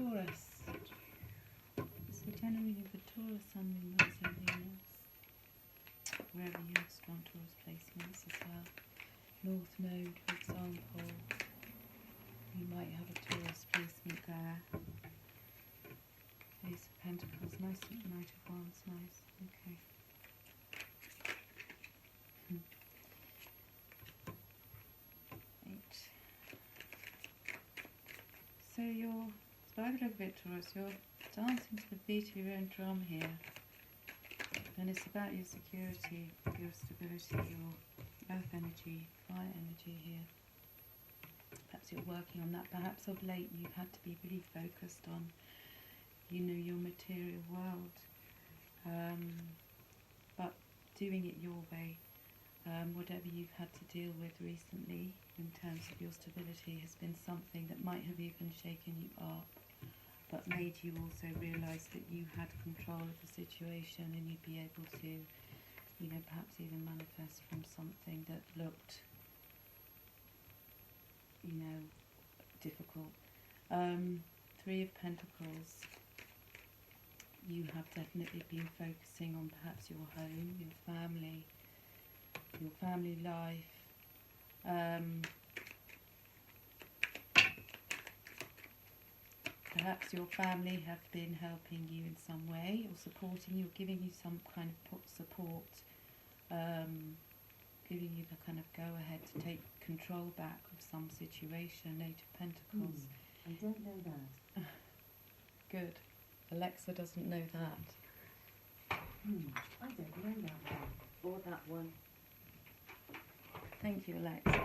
Taurus. So generally for Taurus, Sun, Moon, Rising, Venus, wherever you have strong Taurus placements as well. North Node, for example, you might have a Taurus placement there. Ace of Pentacles, nice. Knight of Wands, nice. Okay. Eight. So you're, by the look of it, Taurus, you're dancing to the beat of your own drum here. And it's about your security, your stability, your earth energy, fire energy here. Perhaps you're working on that. Perhaps of late you've had to be really focused on, you know, your material world. But doing it your way. Whatever you've had to deal with recently in terms of your stability has been something that might have even shaken you up, but made you also realise that you had control of the situation and you'd be able to, you know, perhaps even manifest from something that looked, you know, difficult. Three of Pentacles. You have definitely been focusing on perhaps your home, your family life. Perhaps your family have been helping you in some way or supporting you, or giving you some kind of support, giving you the kind of go-ahead to take control back of some situation. Eight of Pentacles. I don't know that. Good. Alexa doesn't know that. I don't know that one. Or that one. Thank you, Alexa.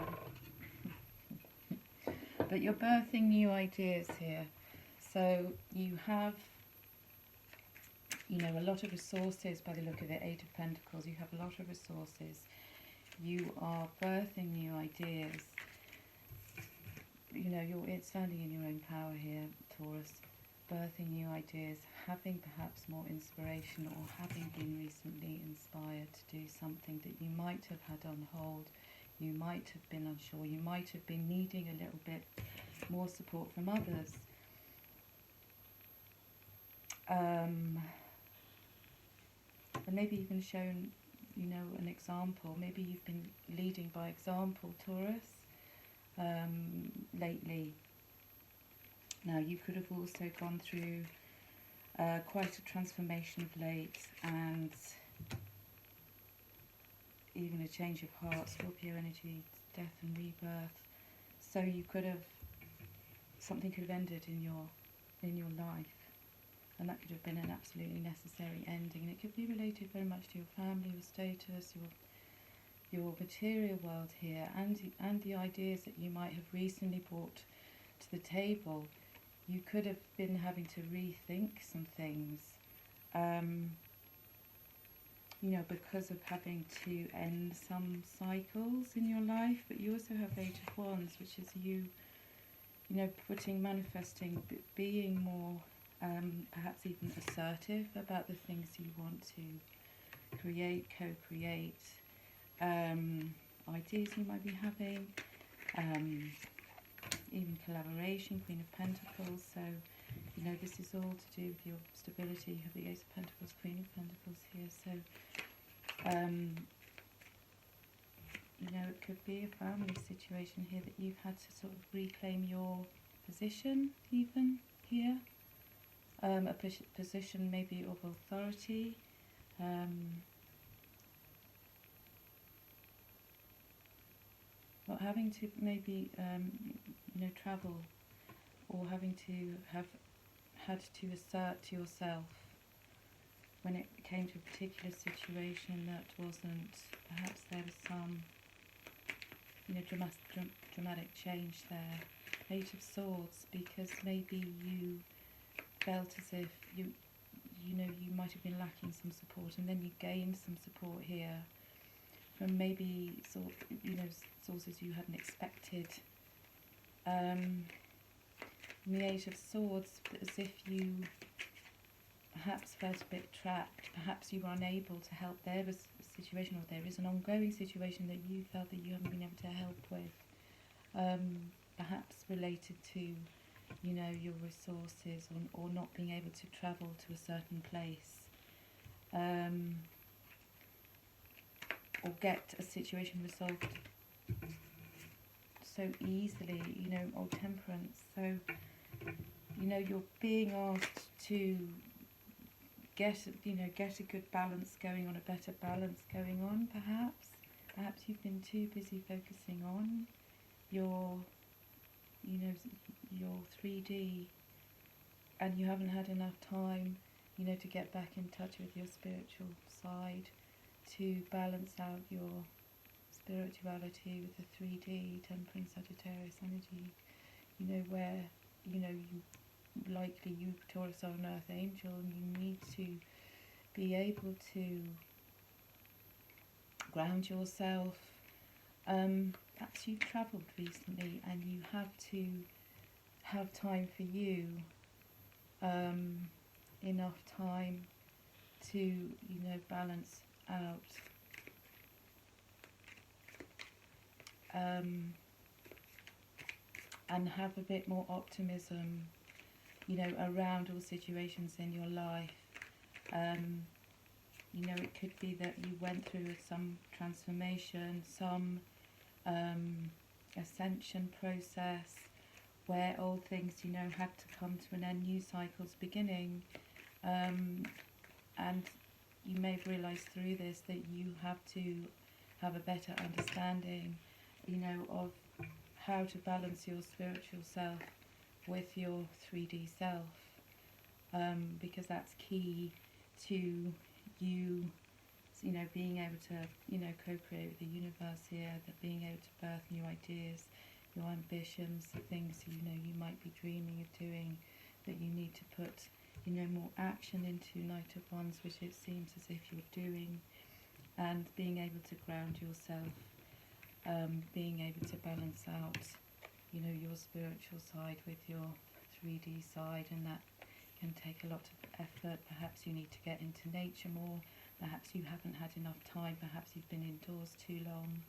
But you're birthing new ideas here. So you have, you know, a lot of resources by the look of it. Eight of Pentacles. You have a lot of resources. You are birthing new ideas. You know, you're standing in your own power here, Taurus. Birthing new ideas, having perhaps more inspiration, or having been recently inspired to do something that you might have had on hold, you might have been unsure, you might have been needing a little bit more support from others. And maybe even shown, you know, an example. Maybe you've been leading by example, Taurus, lately. Now, you could have also gone through quite a transformation of late, and even a change of heart, Scorpio energy, death and rebirth. So you could have, something could have ended in your life, and that could have been an absolutely necessary ending. And it could be related very much to your family, your status, your material world here, and the ideas that you might have recently brought to the table. You could have been having to rethink some things, you know, because of having to end some cycles in your life. But you also have Eight of Wands, which is you know, manifesting, being more, perhaps even assertive about the things you want to create, co-create, ideas you might be having, even collaboration, Queen of Pentacles. So, you know, this is all to do with your stability. You have the Ace of Pentacles, Queen of Pentacles here. So, you know, it could be a family situation here that you've had to sort of reclaim your position, even here. A position maybe of authority. Not having to maybe, you know, travel, or having to have had to assert to yourself when it came to a particular situation that wasn't, perhaps there was some, you know, dramatic change there. Eight of Swords, because maybe you felt as if you know, you might have been lacking some support, and then you gained some support here from maybe you know, sources you hadn't expected. The Eight of Swords, as if you perhaps felt a bit trapped, perhaps you were unable to help. There was a situation, or there is an ongoing situation that you felt that you haven't been able to help with, perhaps related to your resources, or not being able to travel to a certain place, or get a situation resolved so easily, or temperance. So, you're being asked to get a good balance going on, a better balance going on, perhaps. Perhaps you've been too busy focusing on your 3D, and you haven't had enough time, to get back in touch with your spiritual side, to balance out your spirituality with the 3D, Temperance, Sagittarius energy, where, you Taurus are an earth angel, and you need to be able to ground yourself. Perhaps you've travelled recently and you have to have time for you, enough time to, balance out, and have a bit more optimism, around all situations in your life. It could be that you went through some transformation, some ascension process, where old things, had to come to an end, new cycles beginning, and you may have realised through this that you have to have a better understanding, of how to balance your spiritual self with your 3D self, because that's key to you, being able to, co-create with the universe here, that being able to birth new ideas, your ambitions, the things, you might be dreaming of doing, that you need to put, more action into, Knight of Wands, which it seems as if you're doing, and being able to ground yourself, being able to balance out, your spiritual side with your 3D side, and that can take a lot of effort. Perhaps you need to get into nature more, perhaps you haven't had enough time, perhaps you've been indoors too long,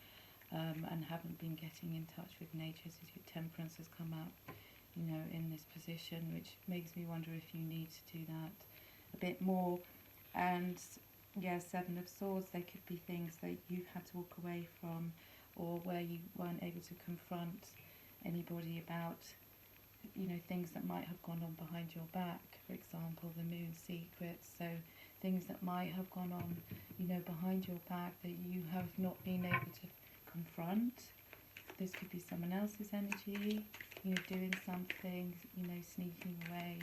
and haven't been getting in touch with nature, so your temperance has come out, in this position, which makes me wonder if you need to do that a bit more. And yeah, Seven of Swords, they could be things that you've had to walk away from, or where you weren't able to confront anybody about, things that might have gone on behind your back. For example, the moon secrets, so things that might have gone on, behind your back that you have not been able to confront. This could be someone else's energy, doing something, sneaking away.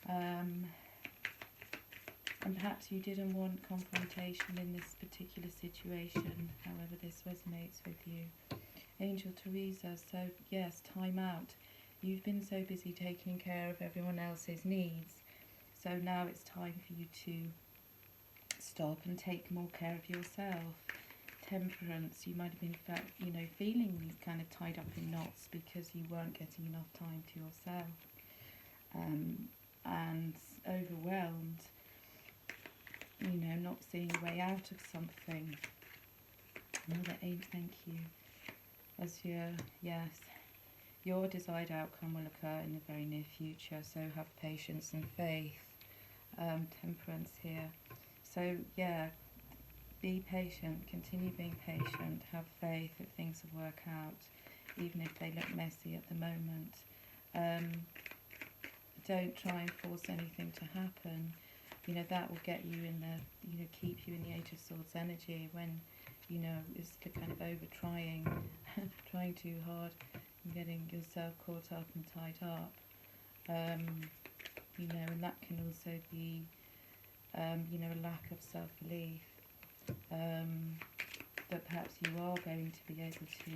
And perhaps you didn't want confrontation in this particular situation, however this resonates with you. Angel Teresa, so yes, time out. You've been so busy taking care of everyone else's needs, so now it's time for you to stop and take more care of yourself. Temperance, you might have been feeling kind of tied up in knots because you weren't getting enough time to yourself, and overwhelmed, not seeing a way out of something. Another 8, thank you. As your desired outcome will occur in the very near future, so have patience and faith. Temperance here. So yeah, be patient, continue being patient, have faith that things will work out, even if they look messy at the moment. Don't try and force anything to happen. That will get you in the, keep you in the 8 of Swords energy when, it's the kind of over trying, trying too hard, and getting yourself caught up and tied up. And that can also be, a lack of self-belief, that perhaps you are going to be able to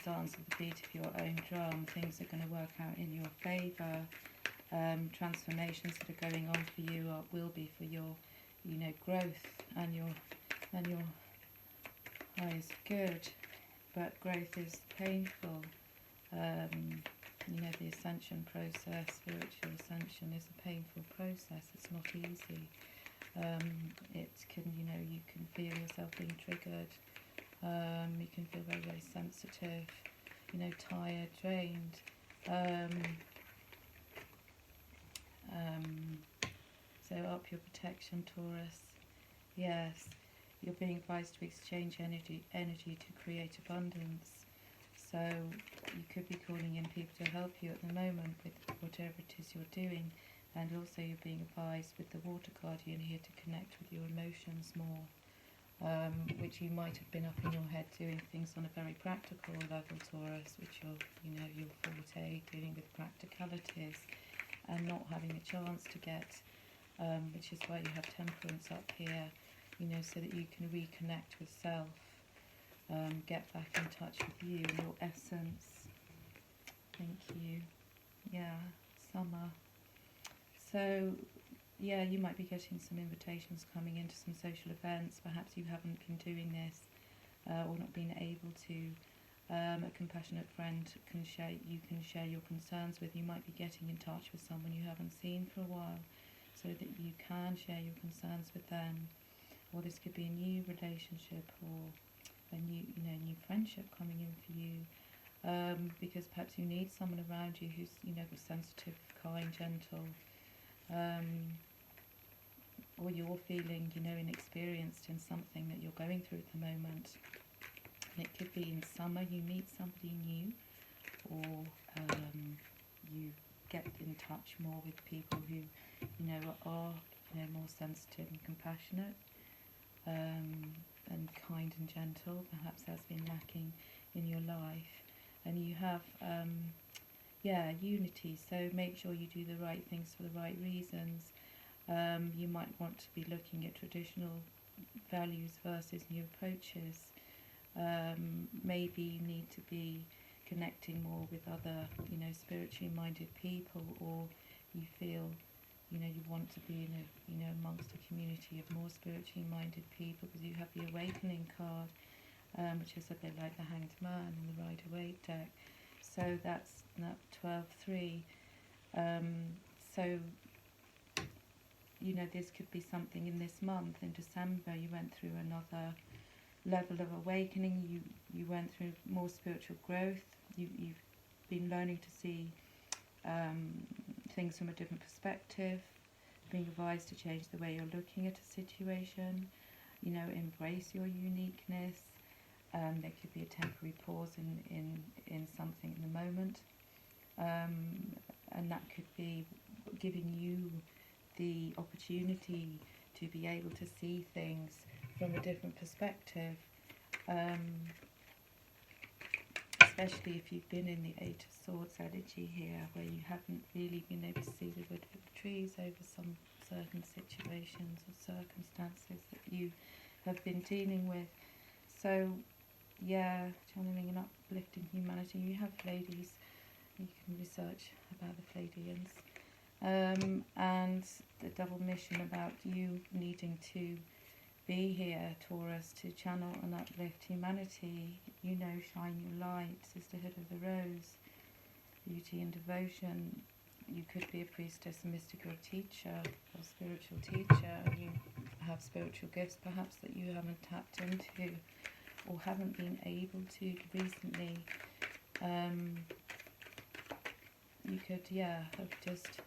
dance at the beat of your own drum. Things are going to work out in your favour. Transformations that are going on for you will be for your, growth and your highest good. But growth is painful. The ascension process, spiritual ascension, is a painful process. It's not easy. It can, you can feel yourself being triggered. You can feel very, very sensitive. you know, tired, drained. So up your protection, Taurus. Yes, you're being advised to exchange energy to create abundance. So you could be calling in people to help you at the moment with whatever it is you're doing, and also you're being advised with the Water Guardian here to connect with your emotions more, which you might have been up in your head doing things on a very practical level, Taurus, which you're, you know, your forte, dealing with practicalities, and not having a chance to get, which is why you have Temperance up here, you know, so that you can reconnect with self. Get back in touch with you, your essence. Thank you. Yeah, summer. So, yeah, you might be getting some invitations coming into some social events. Perhaps you haven't been doing this or not been able to. A compassionate friend can share. You can share your concerns with. You might be getting in touch with someone you haven't seen for a while, so that you can share your concerns with them. Or this could be a new relationship or a new, you know, new friendship coming in for you, because perhaps you need someone around you who's, you know, sensitive, kind, gentle, or you're feeling, you know, inexperienced in something that you're going through at the moment. And it could be in summer you meet somebody new, or you get in touch more with people who, you know, are, you know, more sensitive and compassionate. And kind and gentle. Perhaps that's been lacking in your life, and you have unity, so make sure you do the right things for the right reasons. You might want to be looking at traditional values versus new approaches. Maybe you need to be connecting more with other, you know, spiritually minded people, or you feel, you know, you want to be in a, you know, amongst a community of more spiritually minded people, because you have the Awakening card, which is a bit like the Hanged Man in the Rider-Waite deck. So that's 12-3. So, you know, this could be something in this month. In December, you went through another level of awakening. You went through more spiritual growth. You've been learning to see things from a different perspective, being advised to change the way you're looking at a situation, you know, embrace your uniqueness. There could be a temporary pause in something in the moment, and that could be giving you the opportunity to be able to see things from a different perspective, especially if you've been in the Eight of Swords energy here, where you haven't really been able to see the wood for the trees over some certain situations or circumstances that you have been dealing with. So, yeah, channeling and uplifting humanity. You have ladies, you can research about the Pleiadians. And the double mission about you needing to be here, Taurus, to channel and uplift humanity. You know, shine your light, sisterhood of the rose, beauty and devotion. You could be a priestess, a mystic, or a teacher, or spiritual teacher, and you have spiritual gifts perhaps that you haven't tapped into or haven't been able to recently. You could, have just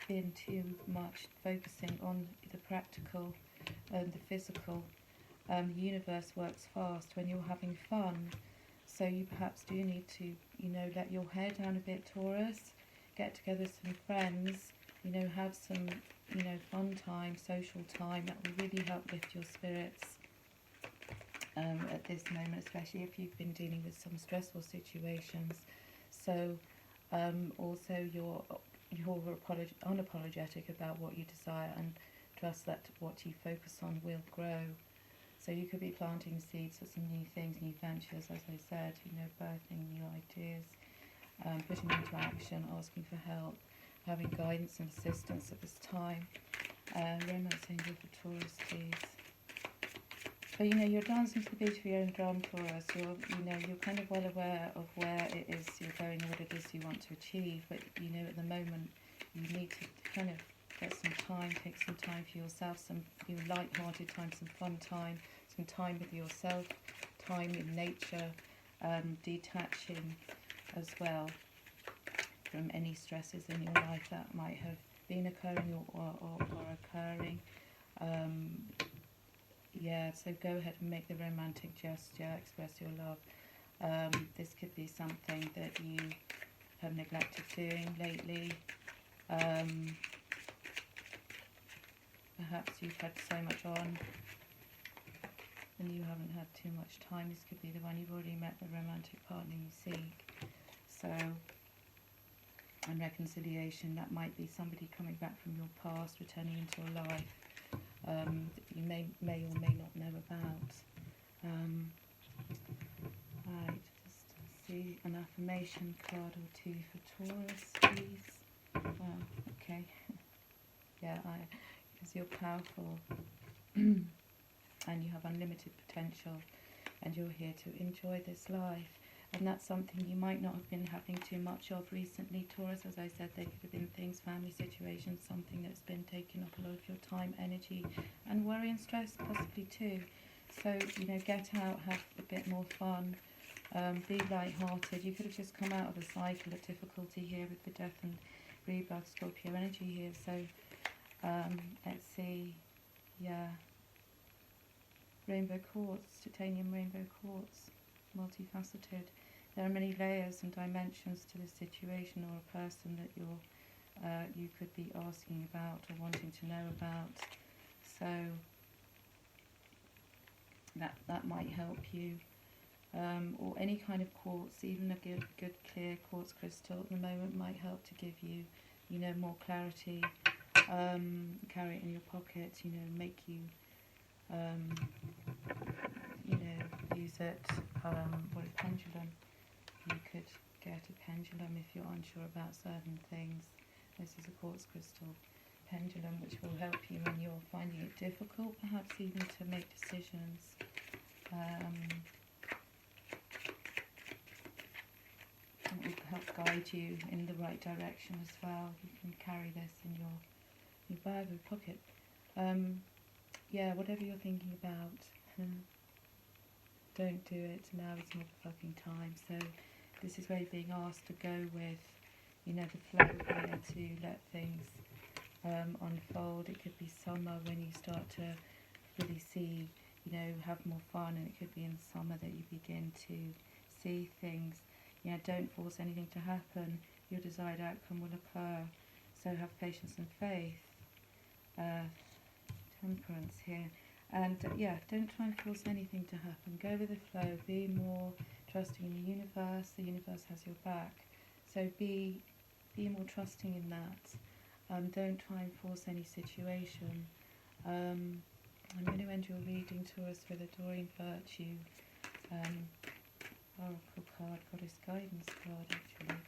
been too much focusing on the practical and the physical. The universe works fast when you're having fun, so you perhaps do need to, you know, let your hair down a bit, Taurus, get together with some friends, you know, have some, you know, fun time, social time. That will really help lift your spirits at this moment, especially if you've been dealing with some stressful situations. So also you're unapologetic about what you desire, and trust that what you focus on will grow. So you could be planting seeds for some new things, new ventures, as I said, you know, birthing new ideas, putting into action, asking for help, having guidance and assistance at this time. Romance angel for Taurus, please. But you know, you're dancing to the beat of your own drum, Taurus. You're kind of well aware of where it is you're going and what it is you want to achieve. But you know, at the moment, you need to kind of get some time, take some time for yourself, some light-hearted time, some fun time, some time with yourself, time in nature, detaching as well from any stresses in your life that might have been occurring or occurring. Yeah, so go ahead and make the romantic gesture, express your love. This could be something that you have neglected doing lately. Perhaps you've had so much on and you haven't had too much time. This could be the one you've already met, the romantic partner you seek. So, and reconciliation, that might be somebody coming back from your past, returning into your life, that you may or may not know about. Right, just see an affirmation card or two for Taurus, please. Wow, okay. Yeah, because you're powerful and you have unlimited potential and you're here to enjoy this life. And that's something you might not have been having too much of recently, Taurus. As I said, there could have been things, family situations, something that's been taking up a lot of your time, energy, and worry and stress possibly too. So, get out, have a bit more fun, be light-hearted. You could have just come out of a cycle of difficulty here with the death and rebirth Scorpio energy here. So, let's see, yeah. Rainbow quartz, titanium rainbow quartz, multifaceted. There are many layers and dimensions to this situation or a person that you could be asking about or wanting to know about. So that might help you. Or any kind of quartz, even a good clear quartz crystal at the moment might help to give you, more clarity. Carry it in your pocket, make you use it. Or a pendulum. You could get a pendulum if you're unsure about certain things. This is a quartz crystal pendulum which will help you when you're finding it difficult, perhaps even to make decisions. It will help guide you in the right direction as well. You can carry this in your bag or pocket. Yeah, whatever you're thinking about, don't do it. Now is not the fucking time. So this is where you're being asked to go with, the flow here, to let things unfold. It could be summer when you start to really see, have more fun, and it could be in summer that you begin to see things. Don't force anything to happen. Your desired outcome will occur. So have patience and faith. Temperance here. And don't try and force anything to happen. Go with the flow. Be more trusting in the universe. The universe has your back. So be more trusting in that. Don't try and force any situation. I'm going to end your reading, Taurus, with Adoring Virtue. Oracle card, Goddess Guidance card, actually.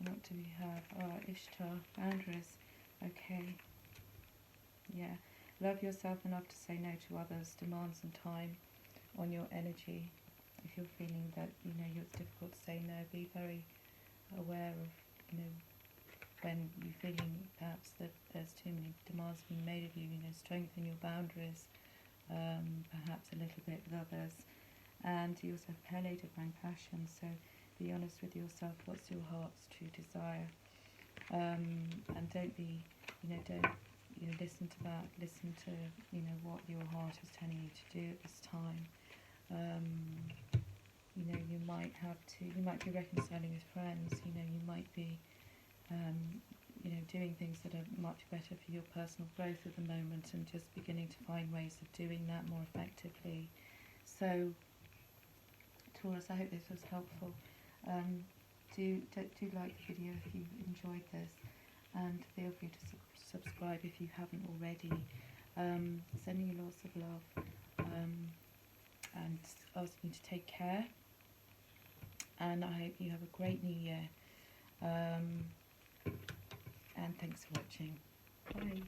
What do we have? Ishtar, Boundaries. Okay. Yeah. Love yourself enough to say no to others. Demand some time on your energy. If you're feeling that, it's difficult to say no, be very aware of, when you're feeling perhaps that there's too many demands being made of you, strengthen your boundaries, perhaps a little bit with others. And you also have Pele, Divine Passion, so be honest with yourself. What's your heart's true desire? And don't be, don't listen to that. Listen to what your heart is telling you to do at this time. You might be reconciling with friends. You might be doing things that are much better for your personal growth at the moment, and just beginning to find ways of doing that more effectively. So, Taurus, I hope this was helpful. Do like the video if you enjoyed this, and feel free to subscribe if you haven't already. Sending you lots of love, and asking you to take care, and I hope you have a great new year, and thanks for watching. Bye.